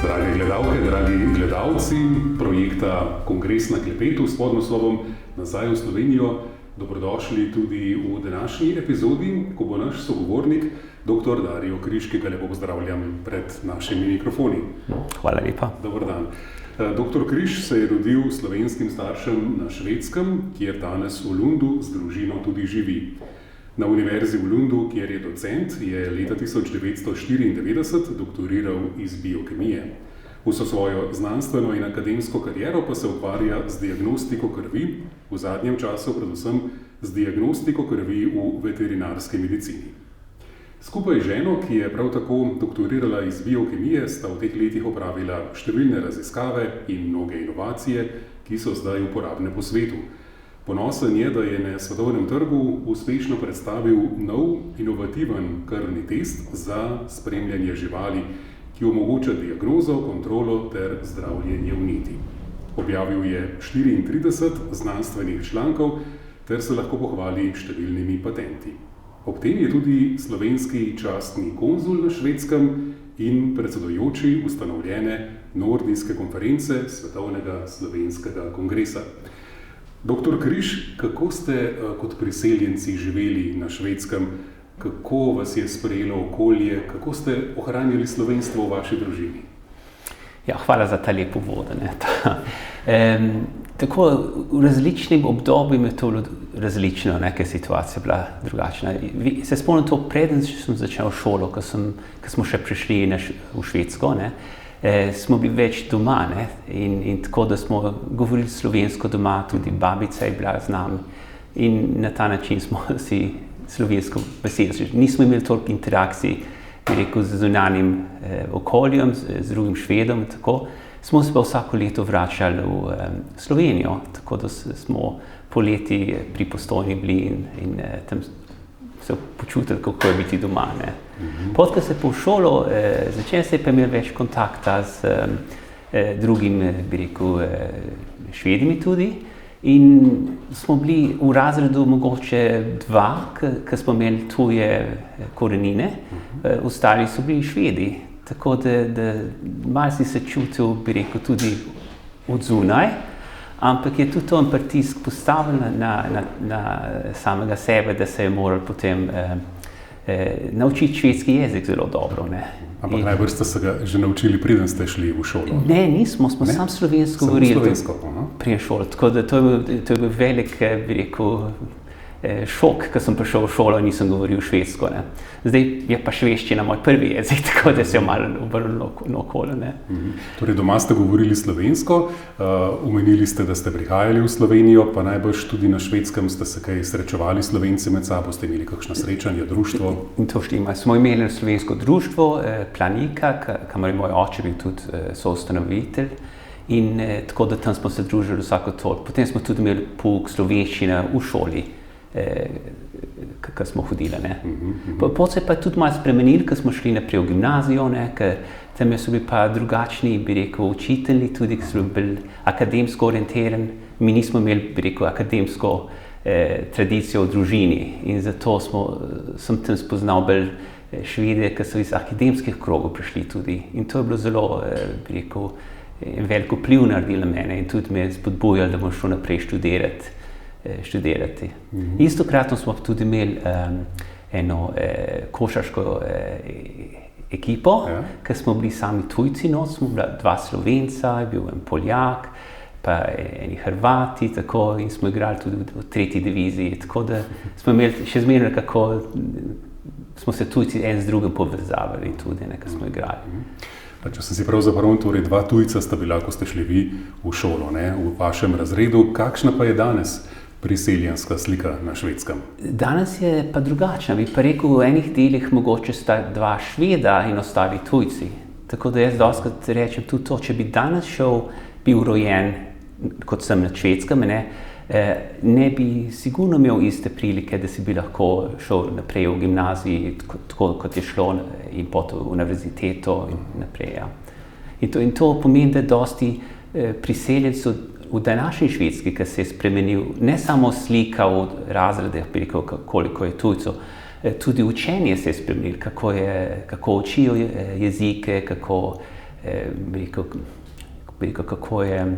Drage gledalke, dragi gledalci projekta Kongres na klepetu s podnaslovom Nazaj v Slovenijo, dobrodošli tudi v današnji epizodi, ko bo naš sogovornik dr. Dario Križ, ki ga lepo pozdravljam pred našimi mikrofoni. Hvala lepa. Dober dan. Dr. Križ se je rodil slovenskim staršem na Švedskem, kjer danes v Lundu z družino tudi živi. Na univerzi v Lundu, kjer je docent, je leta 1994 doktoriral iz biokemije. Vso svojo znanstveno in akademsko kariero pa se ukvarja z diagnostiko krvi, v zadnjem času predvsem z diagnostiko krvi v veterinarski medicini. Skupaj z ženo, ki je prav tako doktorirala iz biokemije, sta v teh letih opravila številne raziskave in mnoge inovacije, ki so zdaj uporabne po svetu. Ponosen je, da je na svetovnem trgu uspešno predstavil nov inovativen krvni test za spremljanje živali, ki omogoča diagnozo, kontrolo ter zdravljenje vnetij. Objavil je 34 znanstvenih člankov ter se lahko pohvali številnimi patenti. Ob tem je tudi slovenski častni konzul na Švedskem in predsedujoči ustanovljene nordijske konference Svetovnega slovenskega kongresa. Doktor Križ, kako ste kot priseljenci živeli na Švedskem? Kako vas je sprejelo okolje? Kako ste ohranjali slovenstvo v vaši družini? Ja, hvala za ta lep uvod. Tako v različnih obdobjih je to bilo različno, ker situacija je bila drugačna. Se spomnim to, preden sem začel šolo, ko smo še prišli v Švedsko, smo bili več doma, in tako, da smo govorili slovensko doma, tudi babica je bila z nami in na ta način smo si slovensko veseli. Nismo imeli toliko interakcij, bi rekel, z zunanjim okoljem, z drugim Švedom, tako. Smo se pa vsako leto vračali v Slovenijo, tako da smo poleti pri Postojni bili in tam se počutili, kako je biti doma. Potem, ko se po šolo začel, se je pa imel več kontakta z drugim, bi rekel, Švedimi tudi. In smo bili v razredu mogoče dva, ki smo imeli tuje korenine, ostali so bili Švedi. Tako da malo si se čutil, bi rekel, tudi od zunaj, ampak je tudi to en pritisk postavil na samega sebe, da se je moral potem naučiti švedski jezik zelo dobro. Ampak najbrž ste se ga že naučili, preden ste šli v šolo? Ne, nismo, smo samo slovensko govorili pri šoli. Tako da to je bil velik, bi rekel, šok, ko sem prišel v šolo in nisem govoril švedsko. Zdaj je pa švedščina moj prvi jezik, tako da se je malo obrnilo naokoli. Torej, doma ste govorili slovensko, omenili ste, da ste prihajali v Slovenijo, pa najbrž tudi na Švedskem ste se kaj srečevali Slovenci med sabo, ste imeli kakšno srečanje, društvo? In to štima. Smo imeli slovensko društvo, Planika, kamor je moj oče bil tudi soustanovitelj. In tako da tam smo se družili vsako toliko. Potem smo tudi imeli pouk slovenščine v šoli, ko smo hodili. Potem se je pa tudi malo spremenili, ko smo šli naprej v gimnazijo, ker tam so bili pa drugačni, bi rekel, učitelji tudi, ki so bili akademsko orientirani. Mi nismo imeli, bi rekel, akademsko tradicijo v družini in zato sem tam spoznal bolj Švede, ki so iz akademskih krogov prišli tudi. In to je bilo zelo, bi rekel, veliko vpliv naredilo na mene in tudi me je spodbujalo, da bom šel naprej študirati. Istokratno smo tudi imeli eno košarško ekipo, ker smo bili sami tujci, smo bila dva Slovenca, je bil en Poljak, pa eni Hrvati, tako, in smo igrali tudi v tretji diviziji, tako da smo imeli še zmeraj, kako smo se tujci en z drugim povezavali tudi, ko smo igrali. Če sem si prav zapomnil, torej dva tujca sta bila, ko ste šli vi v šolo, v vašem razredu. Kakšna pa je danes priseljenska slika na Švedskem? Danes je pa drugačna. Bi pa rekel, v enih delih mogoče sta dva Šveda in ostali tujci. Tako da jaz dostikrat rečem tudi to, če bi danes bil rojen, kot sem na Švedskem, ne bi sigurno imel iste prilike, da si bi lahko šel naprej v gimnaziji, tako kot je šlo, in potem v univerziteto in naprej. In to pomeni, da dosti priseljencev v današnji Švedski, ki se je spremenil, ne samo slika v razredih, koliko je tujcev, Tudi učenje se je spremenilo, kako učijo jezike, kako je,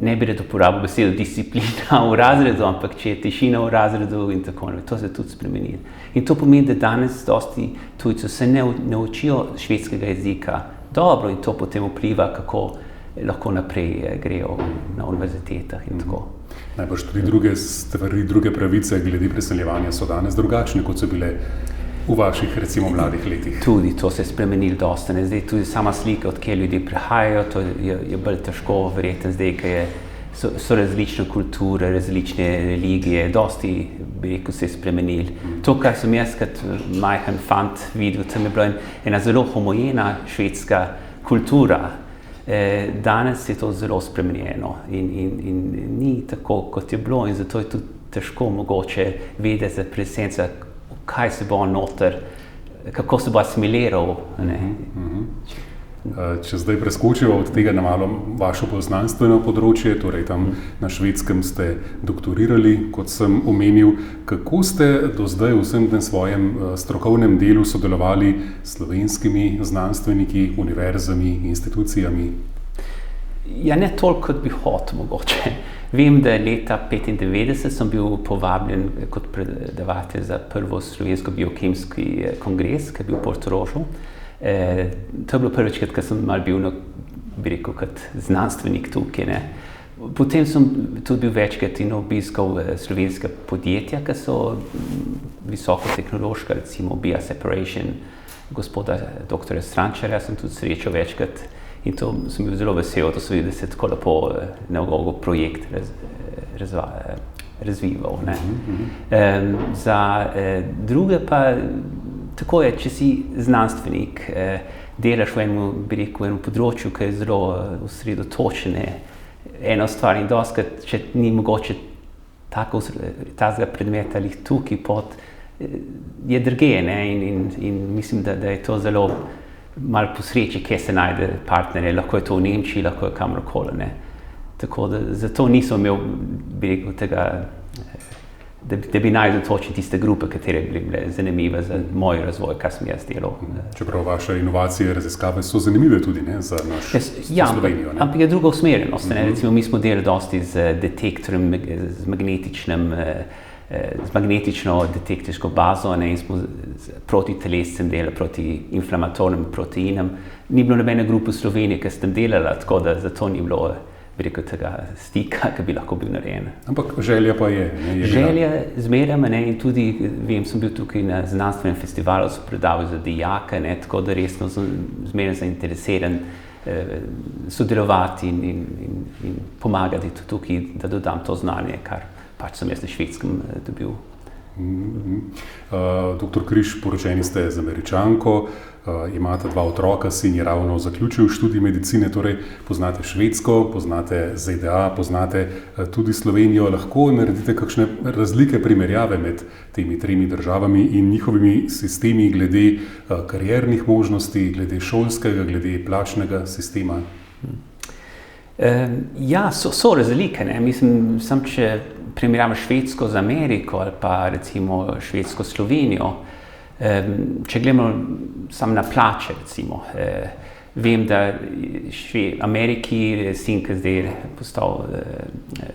ne bi rad uporabil besedo disciplina v razredu, ampak če je tišina v razredu in tako naprej, to se je tudi spremenilo. In to pomeni, da danes dosti tujcev se ne učijo švedskega jezika dobro in to potem vpliva, kako lahko naprej grejo na univerzitetah in tako. Najbrž tudi druge stvari, druge pravice glede preseljevanja so danes drugačne, kot so bile v vaših, recimo, mladih letih. Tudi to se je spremenilo dosti. Zdaj tudi sama slika, od kje ljudje prihajajo, to je bolj težko verjetno zdaj, ker so različne kulture, različne religije, dosti, bi rekel, se je spremenilo. To, kar sem jaz kot majhen fant videl, tam je bila ena zelo homogena švedska kultura. Danes je to zelo spremenjeno in ni tako, kot je bilo, in zato je tudi težko mogoče vedeti za presenca, kaj se bo noter, kako se bo asimiliral. Če zdaj preskočiva od tega na malo vaše poznanstveno področje, torej tam na Švedskem ste doktorirali, kot sem omenil, kako ste do zdaj v vsem tem svojem strokovnem delu sodelovali s slovenskimi znanstveniki, univerzami, institucijami? Ja, ne toliko, kot bi hotel mogoče. Vem, da leta 1995 sem bil povabljen kot predavatelj za prvo slovensko biokemski kongres, ki je bil v Portorožu. To je bilo prvičkrat, ko sem malo bil, bi rekel, kot znanstvenik tukaj, ne. Potem sem tudi bil večkrat in obiskal slovenska podjetja, ki so visokotehnološka, recimo Bioseparation, gospoda dr. Strančarja sem tudi srečal večkrat in to sem bil zelo vesel, da sem videl, da se tako lepo na projekt razvival, ne. Za druge pa tako je, če si znanstvenik, delaš v enem področju, ki je zelo osredotočen, ena stvar in dostikrat, če ni mogoče takega predmeta ali tukaj pod, je drugje, ne, in mislim, da je to zelo malo po sreči, kje se najde partnerje, lahko je to v Nemčiji, lahko je kamorkoli, ne. Tako da zato nisem imel, bi rekel, tega, da bi najdel točno tiste grupe, katere bi bile zanimive za moj razvoj, kar sem jaz delal. Čeprav vaše inovacije, raziskave so zanimive tudi, ne, za naš Slovenijo, ne? Ampak je druga usmerjenost, ne. Recimo, mi smo delali dosti z detektorjem, z magnetično detektorsko bazo, ne, in smo proti telescem delali, proti inflamatornim proteinom. Ni bilo nobene grupe v Sloveniji, ki s tem delala, tako da zato ni bilo, bi rekel, tega stika, ki bi lahko bil narejen. Ampak želja pa je. Želja zmeraj, ne, in tudi, vem, sem bil tukaj na znanstvenem festivalu, so predavali za dijake, ne, tako da resno sem zmeraj zainteresiran sodelovati in pomagati tukaj, da dodam to znanje, kar pač sem jaz na Švedskem dobil. Doktor Križ, poročeni ste z Američanko, imate 2 otroka, sin je ravno zaključil študij medicine, torej poznate Švedsko, poznate ZDA, poznate tudi Slovenijo. Lahko naredite kakšne razlike, primerjave med temi 3 državami in njihovimi sistemi glede kariernih možnosti, glede šolskega, glede plačnega sistema? Ja, so razlike, ne. Mislim, če primerjam Švedsko z Ameriko ali pa recimo Švedsko s Slovenijo, če gledamo samo na plače, recimo, vem, da Ameriki sin, ki zdaj je postal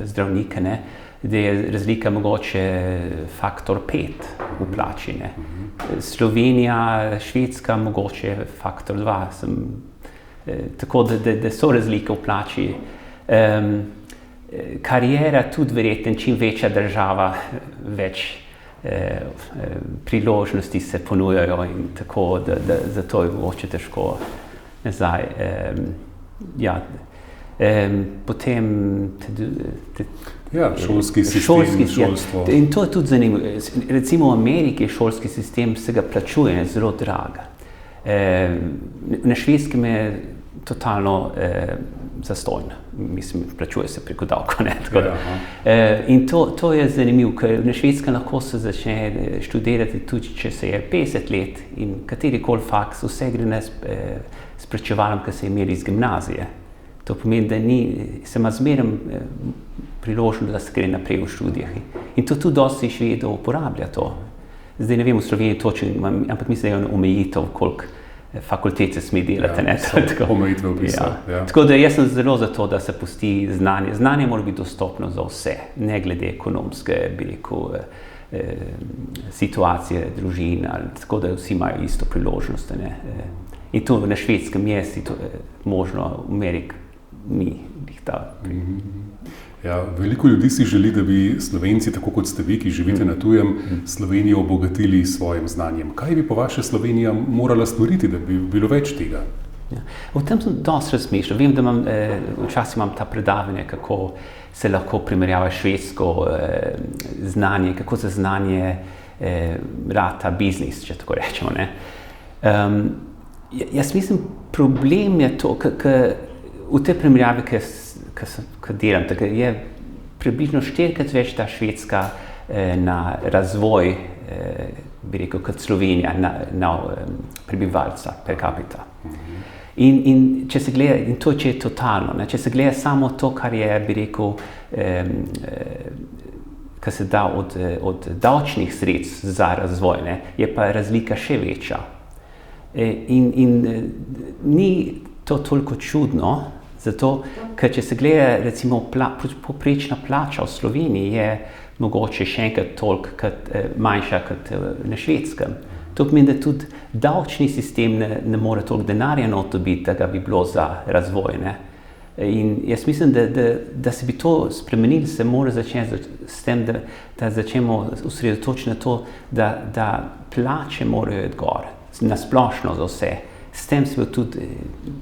zdravnik, ne, da je razlika mogoče faktor 5 v plači, ne. Slovenija, Švedska mogoče faktor 2, tako da so razlike v plači. Kariera tudi verjetno, čim večja država, več priložnosti se ponujajo in tako, da zato je mogoče težko nazaj. Ja, potem šolski sistem, šolstvo. In to je tudi zanimivo. Recimo v Ameriki šolski sistem se ga plačuje zelo drago. Na Švedskem je totalno zastojno. Mislim, plačuje se preko davkov, ne, tako da. In to je zanimivo, ker na Švedskem lahko se začne študirati tudi, če se je 50 let in katerikoli faks, vse gre na spričevalom, ki se je imeli iz gimnazije. To pomeni, da se ima zmeraj priložnost, da se gre naprej v študijah. In to tudi dosti Švedov uporablja to. zdaj ne vem v Sloveniji točno, ampak mislim, da je omejitev, koliko fakultete sme delati. Omejitve vpisa. Tako da jaz sem zelo za to, da se pusti znanje. Znanje mora biti dostopno za vse, ne glede ekonomske, bi rekel, situacije, družin, tako da vsi imajo isto priložnost. In to na Švedskem je možno, v Ameriki ni ta. Ja, veliko ljudi si želi, da bi Slovenci, tako kot ste vi, ki živite na tujem, Slovenijo obogatili s svojim znanjem. Kaj bi po vaše Slovenija morala storiti, da bi bilo več tega? Ja. O tem sem dosti razmišljal. Vem, da včasih imam ta predavanje, kako se lahko primerjava švedsko znanje, kako za znanje rata biznis, če tako rečemo. Jaz mislim, problem je to, v tej primerjavi, ki delam, tako je približno 4-krat več ta Švedska na razvoj, bi rekel, kot Slovenija na prebivalca per capita. In če se gleda, in to je totalno, če se gleda samo to, kar je, bi rekel, kar se da od davčnih sredstv za razvoj, je pa razlika še večja. In ni to toliko čudno, zato, ker če se gleda, recimo, poprečna plača v Sloveniji je mogoče še enkrat toliko manjša kot na Švedskem. To pomeni, da tudi davčni sistem ne more toliko denarja not dobiti, da ga bi bilo za razvoj. In jaz mislim, da se bi to spremenili, se mora začeti s tem, da začnemo osredotočiti na to, da plače morajo iti gor, na splošno za vse. S tem se bo tudi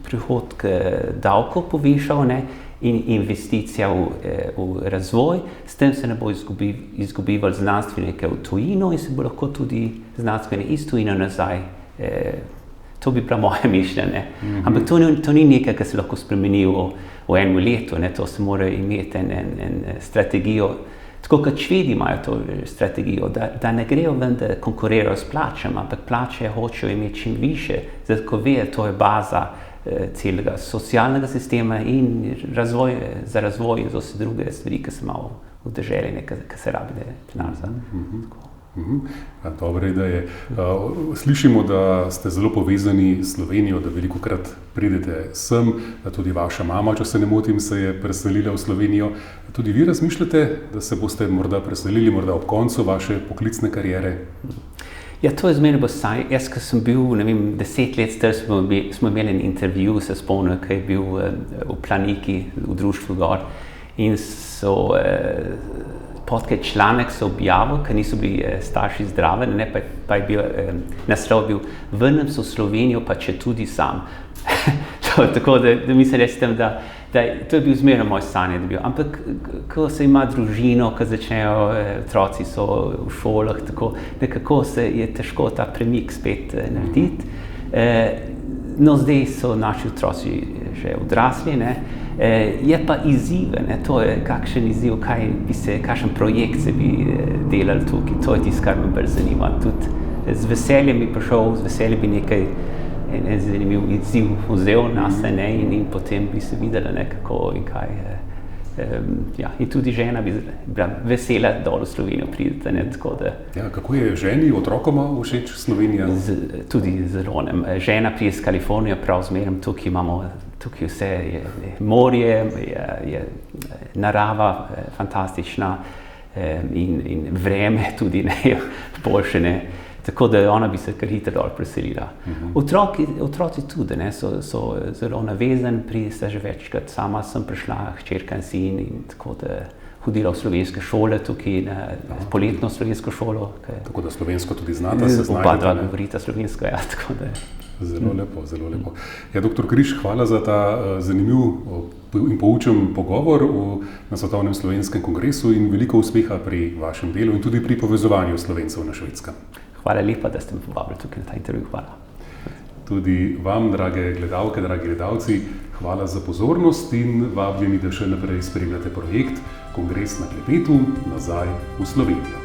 prihodek davkov povišal in investicija v razvoj. S tem se ne bo izgubivali znanstvenike v tujino in se bo lahko tudi znanstvenike iz tujine nazaj. To bi bilo moje mišljenje. Ampak to ni nekaj, kar se lahko spremeni v enem letu. To se mora imeti en strategijo. Tako kot Švedi imajo to strategijo, da ne grejo ven, da konkurirajo s plačami, ampak plače hočejo imeti čim više, zato ko ve, to je baza celega socialnega sistema in za razvoj za vse druge stvari, ki se malo v deželi, ki se rabi denar za. Dobra ideja. Slišimo, da ste zelo povezani s Slovenijo, da velikokrat pridete sem, da tudi vaša mama, če se ne motim, se je preselila v Slovenijo. Tudi vi razmišljate, da se boste morda preselili, morda ob koncu vaše poklicne kariere? Ja, to je zmeraj saj. Jaz, ko sem bil, 10 let star, smo imeli en intervju, se spomnim, ki je bil v Planiki, v društvu gor. In so podkaj članek so objavili, ker niso bili starši zdravi, pa je bil naslov bil Vrnem se v Slovenijo, pa če tudi sam. Tako da mislim, da to je bil zmerno moj sanje, da bil. Ampak, ko se ima družino, ko začnejo otroci so v šolah, tako nekako je težko ta premik spet narediti. No, zdaj so naši otroci že odrasli, je pa izziv, to je kakšen izziv, kakšen projekt se bi delali tukaj, to je tisto, kar me bolj zanima. Tudi z veseljem bi prišel, z veseljem bi nekaj en zanimiv izziv vzel nase in potem bi se videla kako in kaj. In tudi žena bi bila vesela dol v Slovenijo pridete. Ja, kako je ženi, otrokoma všeč Slovenija? Tudi zelo. Žena pride iz Kalifornije, prav zmeraj tukaj imamo, tukaj vse je morje, je narava fantastična in vreme tudi boljše. Tako da ona bi se kar hitro dol preselila. Otroci tudi so zelo navezani, sta že večkrat, sama sem prišla, hčerka in sin, in tako da hodila v slovenske šole tukaj, na poletno slovensko šolo. Tako da slovensko tudi znata, se znajdete? Oba dva govorita slovensko, ja, tako da. Zelo lepo, zelo lepo. Ja, dr. Križ, hvala za ta zanimiv in poučen pogovor na Svetovnem slovenskem kongresu in veliko uspeha pri vašem delu in tudi pri povezovanju Slovencev na Švedskem. Hvala lepa, da ste me povabili tukaj na ta intervju. Hvala. Tudi vam, drage gledalke, dragi gledalci, hvala za pozornost in vabljeni, da še naprej spremljate projekt Kongres na klepetu nazaj v Slovenijo.